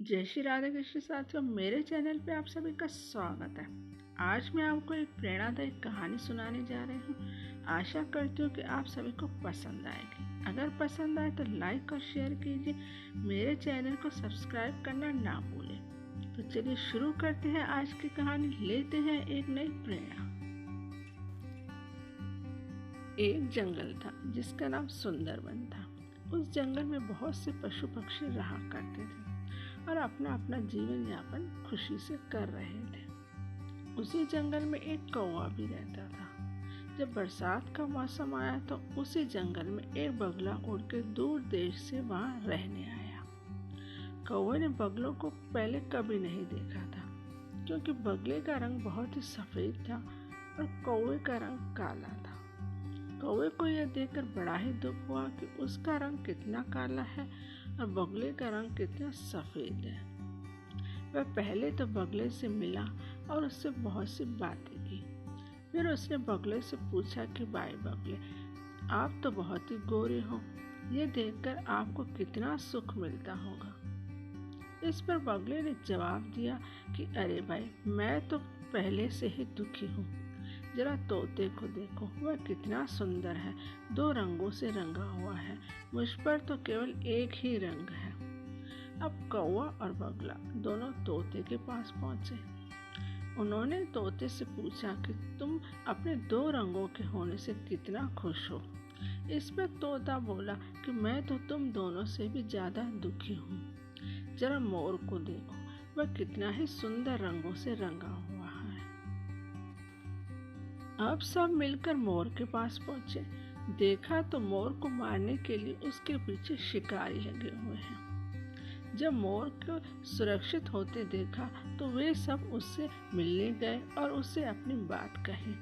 जय श्री राधे कृष्ण साथियों, मेरे चैनल पे आप सभी का स्वागत है। आज मैं आपको एक प्रेरणादायी कहानी सुनाने जा रही हूँ। आशा करती हूँ कि आप सभी को पसंद आएगी। अगर पसंद आए तो लाइक और शेयर कीजिए। मेरे चैनल को सब्सक्राइब करना ना भूलें। तो चलिए शुरू करते हैं आज की कहानी। लेते हैं एक नई प्रेरणा। एक जंगल था जिसका नाम सुंदरवन था। उस जंगल में बहुत से पशु पक्षी रहा करते थे और अपना अपना जीवन यापन खुशी से कर रहे थे। उसी जंगल में एक कौवा भी रहता था। जब बरसात का मौसम आया तो उसी जंगल में एक बगला उड़ के दूर देश से वहां रहने आया। कौवे ने बगलों को पहले कभी नहीं देखा था, क्योंकि बगले का रंग बहुत ही सफेद था और कौवे का रंग काला था। कौवे को यह देखकर बड़ा ही दुख हुआ कि उसका रंग कितना काला है और बगले का रंग कितना सफेद है। वह पहले तो बगले से मिला और उससे बहुत सी बातें की। फिर उसने बगले से पूछा कि भाई बगले, आप तो बहुत ही गोरे हो, ये देखकर आपको कितना सुख मिलता होगा। इस पर बगले ने जवाब दिया कि अरे भाई, मैं तो पहले से ही दुखी हूँ। जरा तोते को देखो, वह कितना सुंदर है, 2 रंगों से रंगा हुआ है, मुझ पर तो केवल एक ही रंग है। अब कौवा और बगला दोनों तोते के पास पहुंचे। उन्होंने तोते से पूछा कि तुम अपने 2 रंगों के होने से कितना खुश हो। इस पर तोता बोला कि मैं तो तुम दोनों से भी ज्यादा दुखी हूँ। जरा मोर को देखो, वह कितना ही सुंदर रंगों से रंगा हुआ है। अब सब मिलकर मोर के पास पहुंचे। देखा तो मोर को मारने के लिए उसके पीछे शिकारी लगे हुए हैं। जब मोर को सुरक्षित होते देखा तो वे सब उससे मिलने गए और उससे अपनी बात कही।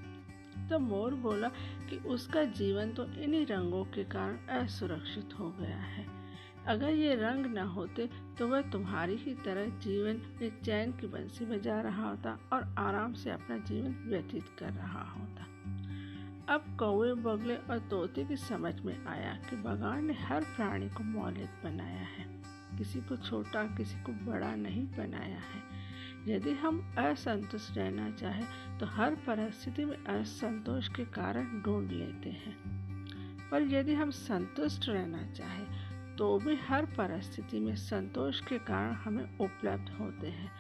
तब मोर बोला कि उसका जीवन तो इन्हीं रंगों के कारण असुरक्षित हो गया है। अगर ये रंग न होते तो वह तुम्हारी ही तरह जीवन में चैन की बंसी बजा रहा होता और आराम से अपना जीवन व्यतीत कर रहा होता। अब कौवे, बगले और तोते की समझ में आया कि भगवान ने हर प्राणी को मौलिक बनाया है, किसी को छोटा किसी को बड़ा नहीं बनाया है। यदि हम असंतुष्ट रहना चाहें तो हर परिस्थिति में असंतोष के कारण ढूंढ लेते हैं, पर यदि हम संतुष्ट रहना चाहें तो भी हर परिस्थिति में संतोष के कारण हमें उपलब्ध होते हैं,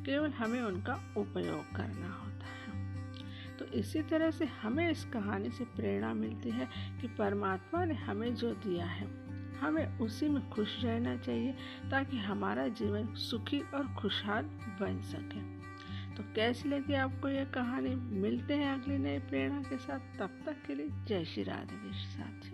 केवल हमें उनका उपयोग करना होता है। तो इसी तरह से हमें इस कहानी से प्रेरणा मिलती है कि परमात्मा ने हमें जो दिया है हमें उसी में खुश रहना चाहिए, ताकि हमारा जीवन सुखी और खुशहाल बन सके। तो कैसी लगी आपको यह कहानी? मिलते हैं अगली नई प्रेरणा के साथ। तब तक के लिए जय श्री राधे कृष्ण साथियों।